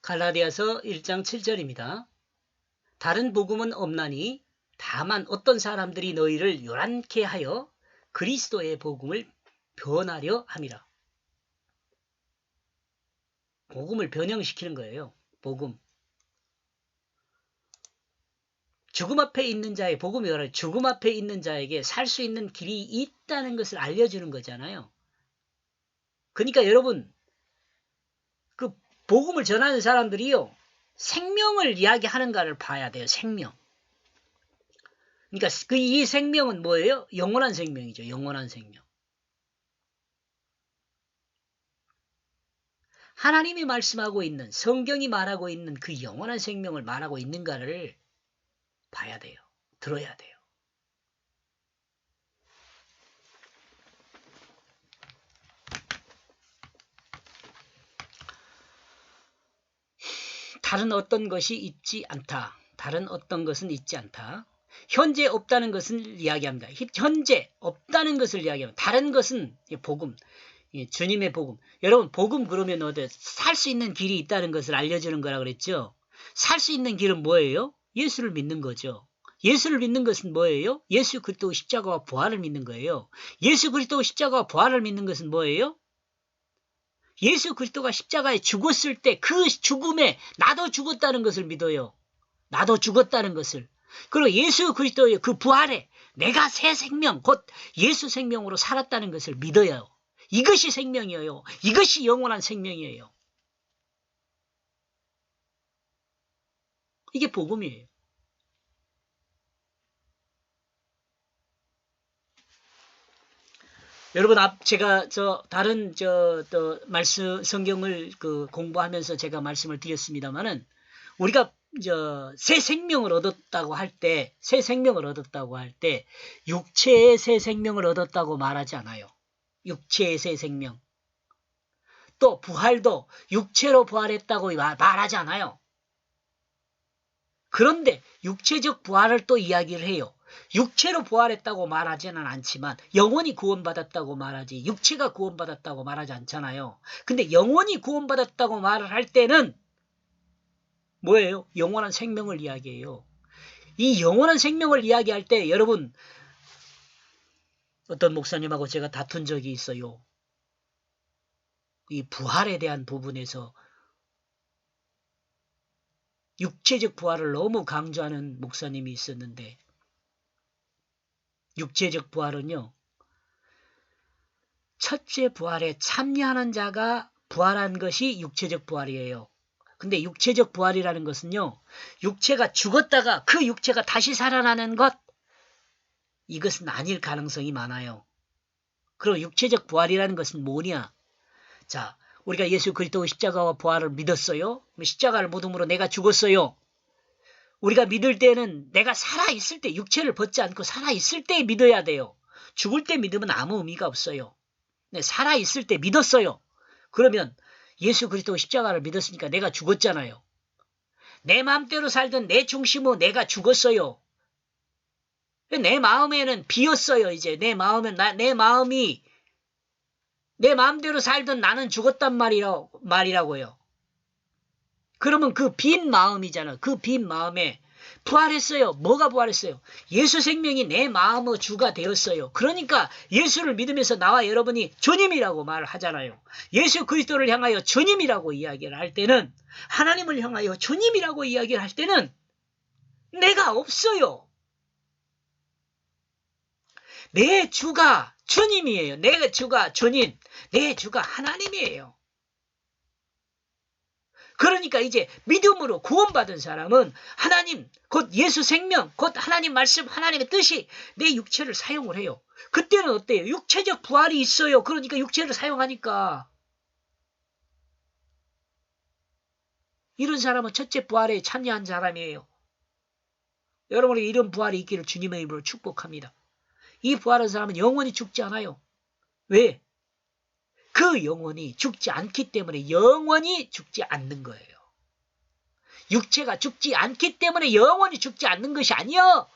갈라디아서 1장 7절입니다. 다른 복음은 없나니 다만 어떤 사람들이 너희를 요란케 하여 그리스도의 복음을 변하려 함이라. 복음을 변형시키는 거예요. 복음. 죽음 앞에 있는 자의 복음이 뭐라 죽음 앞에 있는 자에게 살 수 있는 길이 있다는 것을 알려주는 거잖아요. 그러니까 여러분 그 복음을 전하는 사람들이요. 생명을 이야기하는가를 봐야 돼요. 생명. 그러니까 이 생명은 뭐예요? 영원한 생명이죠. 영원한 생명. 하나님이 말씀하고 있는 성경이 말하고 있는 그 영원한 생명을 말하고 있는가를 봐야 돼요. 들어야 돼요. 다른 어떤 것이 있지 않다. 다른 어떤 것은 있지 않다. 현재 없다는 것을 이야기합니다. 현재 없다는 것을 이야기합니다. 다른 것은 복음, 주님의 복음. 여러분 복음 그러면 어디 살 수 있는 길이 있다는 것을 알려주는 거라 그랬죠. 살 수 있는 길은 뭐예요? 예수를 믿는 거죠. 예수를 믿는 것은 뭐예요? 예수 그리스도 십자가와 부활을 믿는 거예요. 예수 그리스도 십자가와 부활을 믿는 것은 뭐예요? 예수 그리스도가 십자가에 죽었을 때 그 죽음에 나도 죽었다는 것을 믿어요. 나도 죽었다는 것을. 그리고 예수 그리스도의 그 부활에 내가 새 생명, 곧 예수 생명으로 살았다는 것을 믿어요. 이것이 생명이에요. 이것이 영원한 생명이에요. 이게 복음이에요. 여러분, 제가 다른 또 말씀 성경을 공부하면서 제가 말씀을 드렸습니다만은 우리가 새 생명을 얻었다고 할 때, 새 생명을 얻었다고 할 때 육체의 새 생명을 얻었다고 말하지 않아요. 육체의 새 생명. 또 부활도 육체로 부활했다고 말하지 않아요. 그런데 육체적 부활을 또 이야기를 해요. 육체로 부활했다고 말하지는 않지만 영원히 구원받았다고 말하지 육체가 구원받았다고 말하지 않잖아요. 근데 영원히 구원받았다고 말을 할 때는 뭐예요? 영원한 생명을 이야기해요. 이 영원한 생명을 이야기할 때 여러분 어떤 목사님하고 제가 다툰 적이 있어요. 이 부활에 대한 부분에서 육체적 부활을 너무 강조하는 목사님이 있었는데 육체적 부활은요. 첫째 부활에 참여하는 자가 부활한 것이 육체적 부활이에요. 근데 육체적 부활이라는 것은요. 육체가 죽었다가 그 육체가 다시 살아나는 것 이것은 아닐 가능성이 많아요. 그리고 육체적 부활이라는 것은 뭐냐? 자, 우리가 예수 그리스도 십자가와 부활을 믿었어요. 십자가를 믿음으로 내가 죽었어요. 우리가 믿을 때는 내가 살아있을 때 육체를 벗지 않고 살아있을 때 믿어야 돼요. 죽을 때 믿으면 아무 의미가 없어요. 살아있을 때 믿었어요. 그러면 예수 그리스도 십자가를 믿었으니까 내가 죽었잖아요. 내 마음대로 살던 내 중심으로 내가 죽었어요. 내 마음에는 비었어요. 이제 내 마음은 내 마음이 내 마음대로 살던 나는 죽었단 말이라고요. 그러면 그 빈 마음이잖아. 그 빈 마음에 부활했어요. 뭐가 부활했어요? 예수 생명이 내 마음의 주가 되었어요. 그러니까 예수를 믿으면서 나와 여러분이 주님이라고 말을 하잖아요. 예수 그리스도를 향하여 주님이라고 이야기를 할 때는 하나님을 향하여 주님이라고 이야기를 할 때는 내가 없어요. 내 주가 주님이에요. 내 주가 주님. 내 주가 하나님이에요. 그러니까 이제 믿음으로 구원받은 사람은 하나님, 곧 예수 생명, 곧 하나님 말씀, 하나님의 뜻이 내 육체를 사용을 해요. 그때는 어때요? 육체적 부활이 있어요. 그러니까 육체를 사용하니까. 이런 사람은 첫째 부활에 참여한 사람이에요. 여러분이 이런 부활이 있기를 주님의 이름으로 축복합니다. 이 부활한 사람은 영원히 죽지 않아요. 왜? 그 영혼이 죽지 않기 때문에 영원히 죽지 않는 거예요. 육체가 죽지 않기 때문에 영원히 죽지 않는 것이 아니요.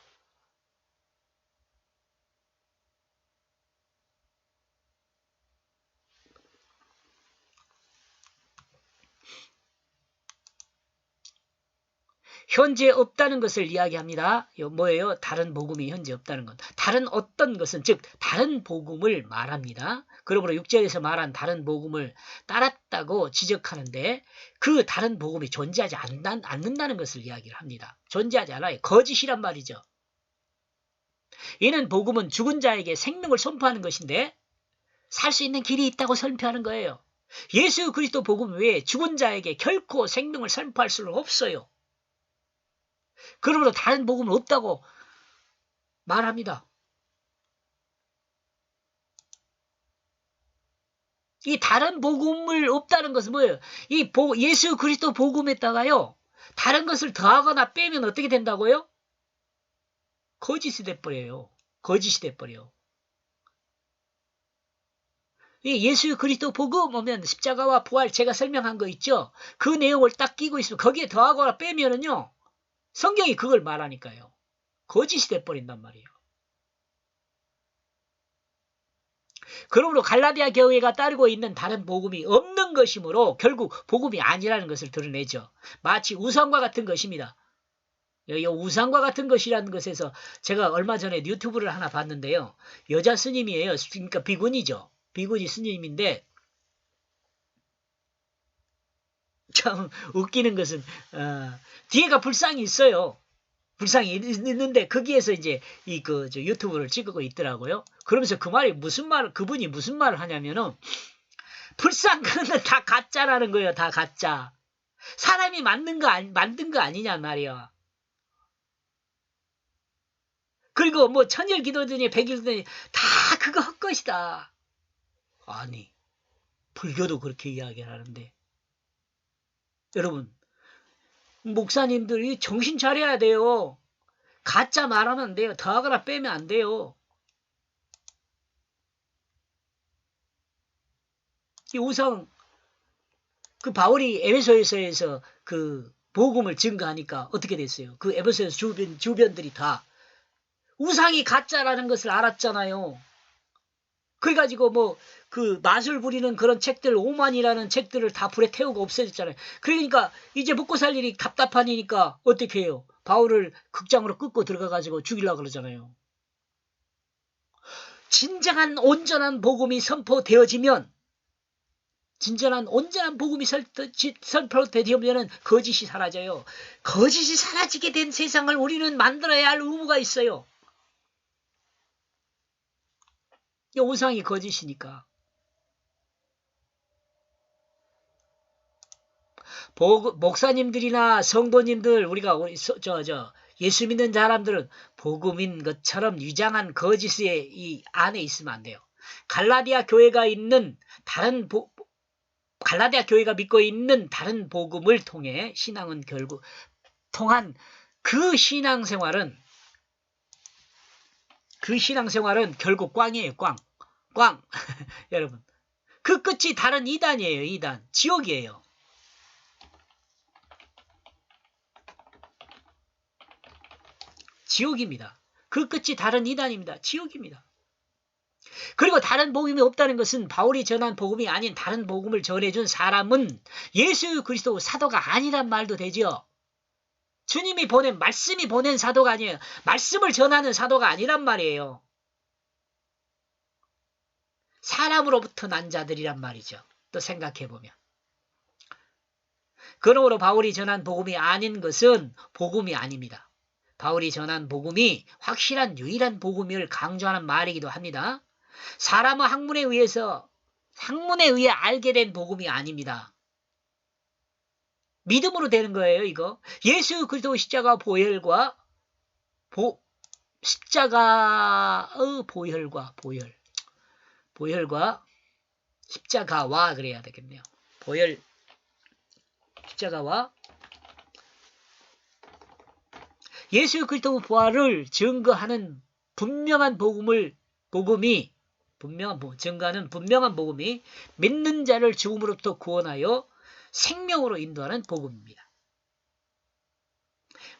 현재 없다는 것을 이야기합니다. 뭐예요? 다른 복음이 현재 없다는 것. 다른 어떤 것은 즉 다른 복음을 말합니다. 그러므로 6절에서 말한 다른 복음을 따랐다고 지적하는데 그 다른 복음이 존재하지 않는다는 것을 이야기를 합니다. 존재하지 않아요. 거짓이란 말이죠. 이는 복음은 죽은 자에게 생명을 선포하는 것인데 살 수 있는 길이 있다고 선포하는 거예요. 예수 그리스도 복음 외에 죽은 자에게 결코 생명을 선포할 수는 없어요. 그러므로 다른 복음은 없다고 말합니다. 이 다른 복음을 없다는 것은 뭐예요? 이 예수 그리스도 복음에다가요. 다른 것을 더하거나 빼면 어떻게 된다고요? 거짓이 돼버려요. 거짓이 돼버려. 이 예수 그리스도 복음 오면 십자가와 부활 제가 설명한 거 있죠? 그 내용을 딱 끼고 있으면 거기에 더하거나 빼면은요. 성경이 그걸 말하니까요. 거짓이 돼버린단 말이에요. 그러므로 갈라디아 교회가 따르고 있는 다른 복음이 없는 것이므로 결국 복음이 아니라는 것을 드러내죠. 마치 우상과 같은 것입니다. 이 우상과 같은 것이라는 것에서 제가 얼마 전에 유튜브를 하나 봤는데요. 여자 스님이에요. 그러니까 비구니죠. 비구니 스님인데 참 웃기는 것은 뒤에가 불상이 있어요. 불상이 있는데 거기에서 이제 유튜브를 찍고 있더라고요. 그러면서 그 말이 그분이 무슨 말을 하냐면은 불상 그거는 다 가짜라는 거예요. 다 가짜. 사람이 만든 거 아니냐 말이야. 그리고 뭐 천일 기도더니 백일 기도더니 다 그거 헛것이다. 아니 불교도 그렇게 이야기를 하는데 여러분 목사님들이 정신 차려야 돼요. 가짜 말하면 안 돼요. 더하거나 빼면 안 돼요. 이 우상 그 바울이 에베소에서 그 복음을 증거하니까 어떻게 됐어요? 그 에베소에서 주변들이 다 우상이 가짜라는 것을 알았잖아요. 그래가지고 뭐 그 마술 부리는 그런 책들 오만이라는 책들을 다 불에 태우고 없애졌잖아요. 그러니까 이제 먹고 살 일이 답답하니까 어떻게 해요? 바울을 극장으로 끌고 들어가가지고 죽이려고 그러잖아요. 진정한 온전한 복음이 선포되어지면 진정한 온전한 복음이 선포되어지면 거짓이 사라져요. 거짓이 사라지게 된 세상을 우리는 만들어야 할 의무가 있어요. 이 우상이 거짓이니까. 목사님들이나 성도님들 우리가 예수 믿는 사람들은 복음인 것처럼 위장한 거짓의 이 안에 있으면 안 돼요. 갈라디아 교회가 믿고 있는 다른 복음을 통해 신앙은 결국 통한 그 신앙생활은 결국 꽝이에요. 꽝. 여러분. 그 끝이 다른 이단이에요. 이단. 지옥이에요. 지옥입니다. 그 끝이 다른 이단입니다. 지옥입니다. 그리고 다른 복음이 없다는 것은 바울이 전한 복음이 아닌 다른 복음을 전해준 사람은 예수 그리스도 사도가 아니란 말도 되죠. 주님이 말씀이 보낸 사도가 아니에요. 말씀을 전하는 사도가 아니란 말이에요. 사람으로부터 난 자들이란 말이죠. 또 생각해보면. 그러므로 바울이 전한 복음이 아닌 것은 복음이 아닙니다. 바울이 전한 복음이 확실한 유일한 복음을 강조하는 말이기도 합니다. 사람의 학문에 의해 알게 된 복음이 아닙니다. 믿음으로 되는 거예요, 이거. 예수 그리스도 십자가 보혈과 십자가와 그래야 되겠네요. 십자가와 예수 그리스도 부활을 증거하는 증거하는 분명한 복음이 믿는 자를 죽음으로부터 구원하여 생명으로 인도하는 복음입니다.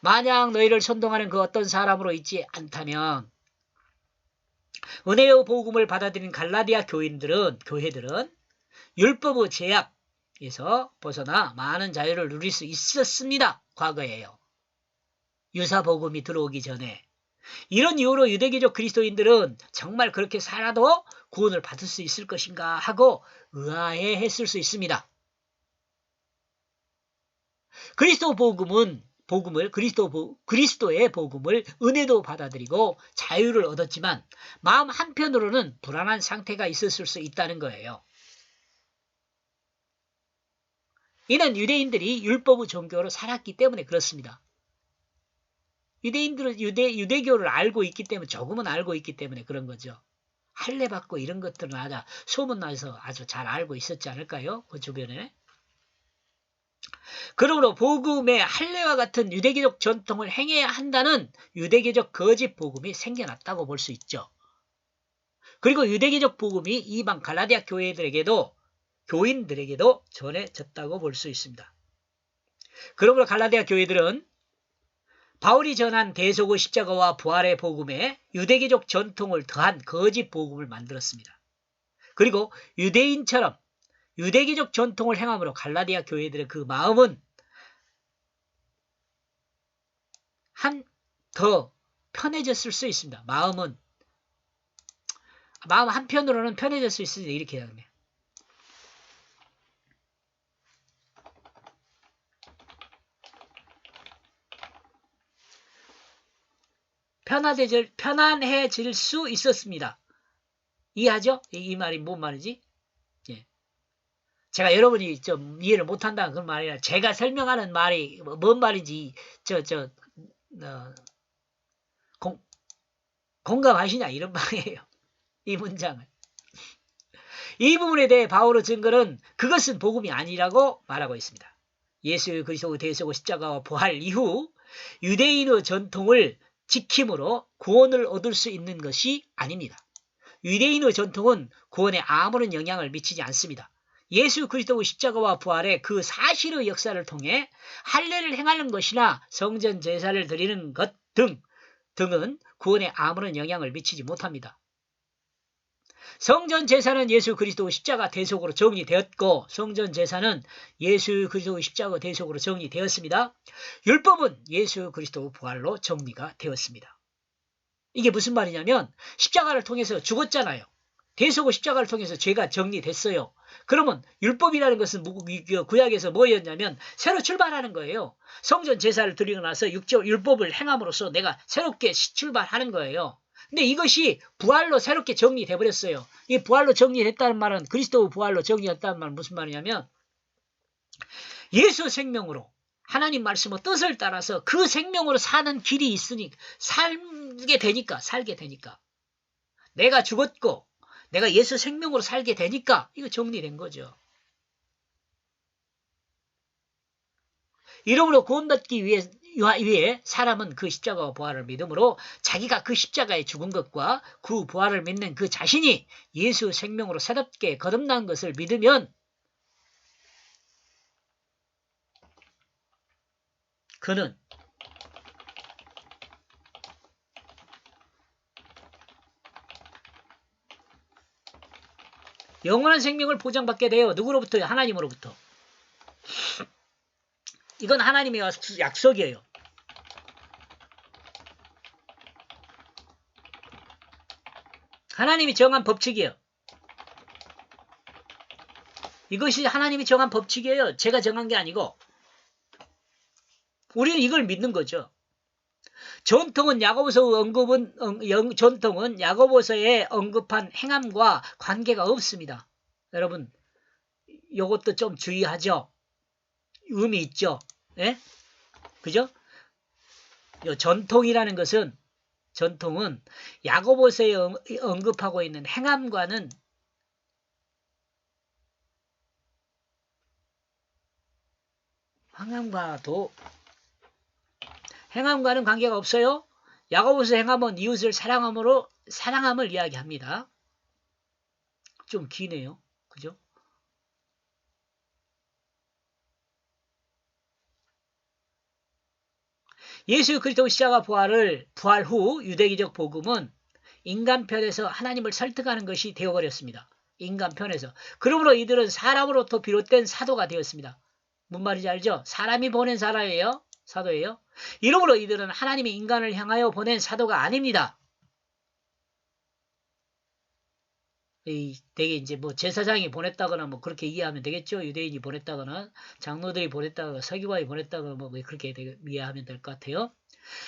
만약 너희를 선동하는 그 어떤 사람으로 있지 않다면 은혜의 복음을 받아들인 갈라디아 교회들은 율법의 제약에서 벗어나 많은 자유를 누릴 수 있었습니다. 과거에요. 유사복음이 들어오기 전에. 이런 이유로 유대교적 그리스도인들은 정말 그렇게 살아도 구원을 받을 수 있을 것인가 하고 의아해했을 수 있습니다. 그리스도의 복음을 은혜도 받아들이고 자유를 얻었지만 마음 한편으로는 불안한 상태가 있었을 수 있다는 거예요. 이는 유대인들이 율법의 종교로 살았기 때문에 그렇습니다. 유대인들은 유대교를 알고 있기 때문에, 조금은 알고 있기 때문에 그런 거죠. 할례 받고 이런 것들은 소문나서 아주 잘 알고 있었지 않을까요? 그 주변에. 그러므로 복음의 할례와 같은 유대교적 전통을 행해야 한다는 유대교적 거짓 복음이 생겨났다고 볼 수 있죠. 그리고 유대교적 복음이 이방 갈라디아 교인들에게도 전해졌다고 볼 수 있습니다. 그러므로 갈라디아 교회들은 바울이 전한 대속의 십자가와 부활의 복음에 유대교적 전통을 더한 거짓 복음을 만들었습니다. 그리고 유대인처럼 유대교적 전통을 행함으로 갈라디아 교회들의 그 마음은 더 편해졌을 수 있습니다. 마음 한편으로는 편해질 수 있으니 이렇게 하네요. 편안해질 수 있었습니다. 이해하죠? 이 말이 뭔 말이지? 예. 제가 여러분이 좀 이해를 못한다는 그런 말이 아니라 제가 설명하는 말이 뭔 말인지 공감하시냐 이런 말이에요. 이 문장을. 이 부분에 대해 바울의 증거는 그것은 복음이 아니라고 말하고 있습니다. 예수 그리스도의 대속의 십자가와 부활 이후 유대인의 전통을 지킴으로 구원을 얻을 수 있는 것이 아닙니다. 유대인의 전통은 구원에 아무런 영향을 미치지 않습니다. 예수 그리스도의 십자가와 부활의 그 사실의 역사를 통해 할례를 행하는 것이나 성전 제사를 드리는 것 등은 구원에 아무런 영향을 미치지 못합니다. 성전 제사는 예수 그리스도의 십자가 대속으로 정리되었고 성전 제사는 예수 그리스도의 십자가 대속으로 정리되었습니다. 율법은 예수 그리스도의 부활로 정리가 되었습니다. 이게 무슨 말이냐면 십자가를 통해서 죽었잖아요. 대속의 십자가를 통해서 죄가 정리됐어요. 그러면 율법이라는 것은 구약에서 뭐였냐면 새로 출발하는 거예요. 성전 제사를 드리고 나서 율법을 행함으로써 내가 새롭게 출발하는 거예요. 근데 이것이 부활로 새롭게 정리돼 버렸어요. 이 부활로 정리됐다는 말은 그리스도의 부활로 정리했다는 말은 무슨 말이냐면 예수 생명으로 하나님 말씀의 뜻을 따라서 그 생명으로 사는 길이 있으니 살게 되니까 내가 죽었고 내가 예수 생명으로 살게 되니까 이거 정리된 거죠. 이러므로 구원받기 위해 사람은 그 십자가와 부활을 믿음으로 자기가 그 십자가에 죽은 것과 그 부활을 믿는 그 자신이 예수 생명으로 새롭게 거듭난 것을 믿으면 그는 영원한 생명을 보장받게 돼요. 누구로부터요? 하나님으로부터. 이건 하나님의 약속이에요. 하나님이 정한 법칙이에요. 이것이 하나님이 정한 법칙이에요. 제가 정한 게 아니고 우리는 이걸 믿는 거죠. 전통은 야고보서에 언급한 행함과 관계가 없습니다. 여러분 이것도 좀 주의하죠. 의미 있죠. 예? 그죠? 전통은 야고보서에 언급하고 있는 행함과는 행함과는 관계가 없어요. 야고보서 행함은 이웃을 사랑함을 이야기합니다. 좀 기네요. 그죠? 예수 그리스도의 십자가 부활 후 유대교적 복음은 인간 편에서 하나님을 설득하는 것이 되어버렸습니다. 인간 편에서. 그러므로 이들은 사람으로부터 비롯된 사도가 되었습니다. 뭔 말인지 알죠? 사람이 보낸 사도예요. 이러므로 이들은 하나님이 인간을 향하여 보낸 사도가 아닙니다. 되게 이제 뭐 제사장이 보냈다거나 뭐 그렇게 이해하면 되겠죠. 유대인이 보냈다거나 장로들이 보냈다거나 서기관이 보냈다거나 뭐 그렇게 이해하면 될 것 같아요.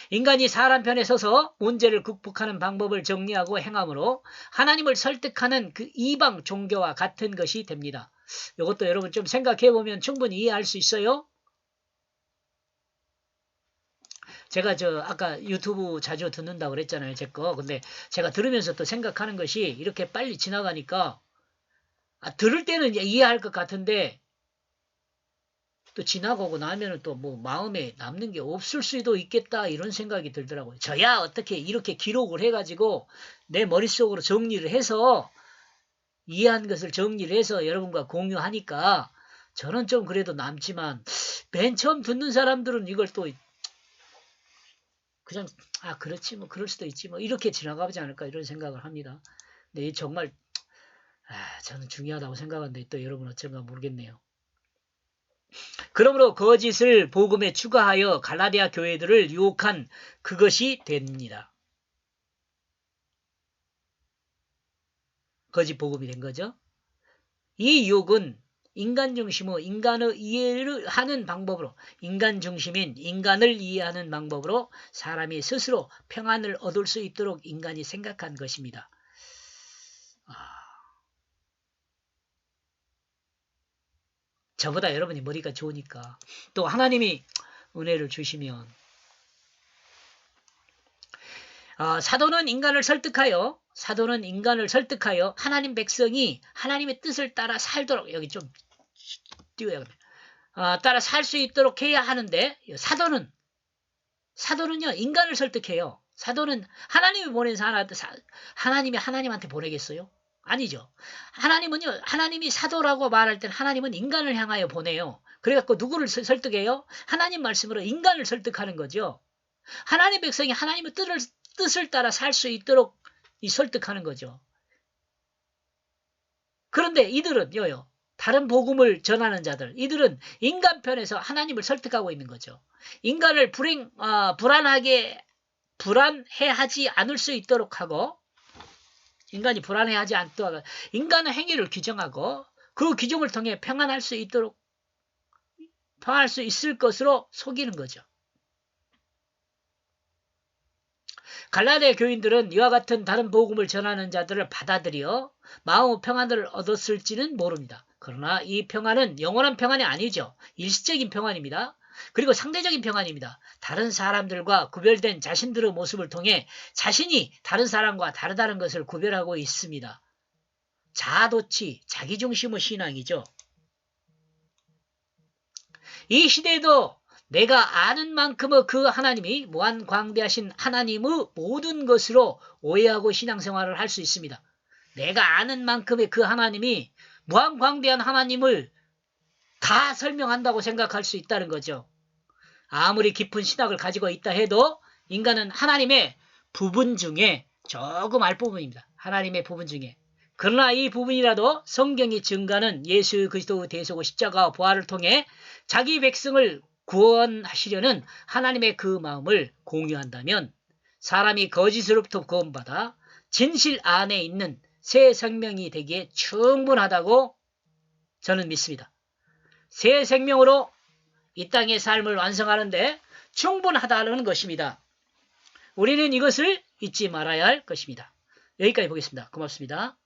인간이 사람 편에 서서 문제를 극복하는 방법을 정리하고 행함으로 하나님을 설득하는 그 이방 종교와 같은 것이 됩니다. 이것도 여러분 좀 생각해 보면 충분히 이해할 수 있어요. 제가 아까 유튜브 자주 듣는다고 그랬잖아요, 제 거. 근데 제가 들으면서 또 생각하는 것이 이렇게 빨리 지나가니까, 들을 때는 이해할 것 같은데, 또 지나가고 나면은 또 뭐 마음에 남는 게 없을 수도 있겠다, 이런 생각이 들더라고요. 저야 어떻게 이렇게 기록을 해가지고 내 머릿속으로 정리를 해서, 이해한 것을 정리를 해서 여러분과 공유하니까, 저는 좀 그래도 남지만, 맨 처음 듣는 사람들은 이걸 또 그냥 그렇지 뭐 그럴 수도 있지 뭐 이렇게 지나가지 않을까 이런 생각을 합니다. 근데 정말 저는 중요하다고 생각하는데 또 여러분 어쩐가 모르겠네요. 그러므로 거짓을 복음에 추가하여 갈라디아 교회들을 유혹한 그것이 됩니다. 거짓 복음이 된 거죠. 이 유혹은 인간 중심의 인간의 이해를 하는 방법으로 인간 중심인 인간을 이해하는 방법으로 사람이 스스로 평안을 얻을 수 있도록 인간이 생각한 것입니다. 저보다 여러분이 머리가 좋으니까 또 하나님이 은혜를 주시면 사도는 인간을 설득하여 하나님 백성이 하나님의 뜻을 따라 살도록 여기 좀 띄워야 따라 살 수 있도록 해야 하는데 사도는요 인간을 설득해요. 사도는 하나님이 보낸 하나님이 하나님한테 보내겠어요? 아니죠. 하나님은요 하나님이 사도라고 말할 땐 하나님은 인간을 향하여 보내요. 그래갖고 누구를 설득해요? 하나님 말씀으로 인간을 설득하는 거죠. 하나님 백성이 하나님의 뜻을 따라 살 수 있도록 설득하는 거죠. 그런데 이들은요, 다른 복음을 전하는 자들, 이들은 인간 편에서 하나님을 설득하고 있는 거죠. 인간을 불안해하지 않을 수 있도록 하고, 인간이 불안해하지 않도록 인간의 행위를 규정하고 그 규정을 통해 평안할 수 있을 것으로 속이는 거죠. 갈라디아 교인들은 이와 같은 다른 복음을 전하는 자들을 받아들여 마음의 평안을 얻었을지는 모릅니다. 그러나 이 평안은 영원한 평안이 아니죠. 일시적인 평안입니다. 그리고 상대적인 평안입니다. 다른 사람들과 구별된 자신들의 모습을 통해 자신이 다른 사람과 다르다는 것을 구별하고 있습니다. 자아도취, 자기중심의 신앙이죠. 이 시대에도 내가 아는 만큼의 그 하나님이 무한광대하신 하나님의 모든 것으로 오해하고 신앙생활을 할 수 있습니다. 내가 아는 만큼의 그 하나님이 무한광대한 하나님을 다 설명한다고 생각할 수 있다는 거죠. 아무리 깊은 신학을 가지고 있다 해도 인간은 하나님의 부분 중에 조금 알 부분입니다. 하나님의 부분 중에. 그러나 이 부분이라도 성경이 증가하는 예수 그리스도의 대속의 십자가와 부활을 통해 자기 백성을 구원하시려는 하나님의 그 마음을 공유한다면 사람이 거짓으로부터 구원받아 진실 안에 있는 새 생명이 되기에 충분하다고 저는 믿습니다. 새 생명으로 이 땅의 삶을 완성하는데 충분하다는 것입니다. 우리는 이것을 잊지 말아야 할 것입니다. 여기까지 보겠습니다. 고맙습니다.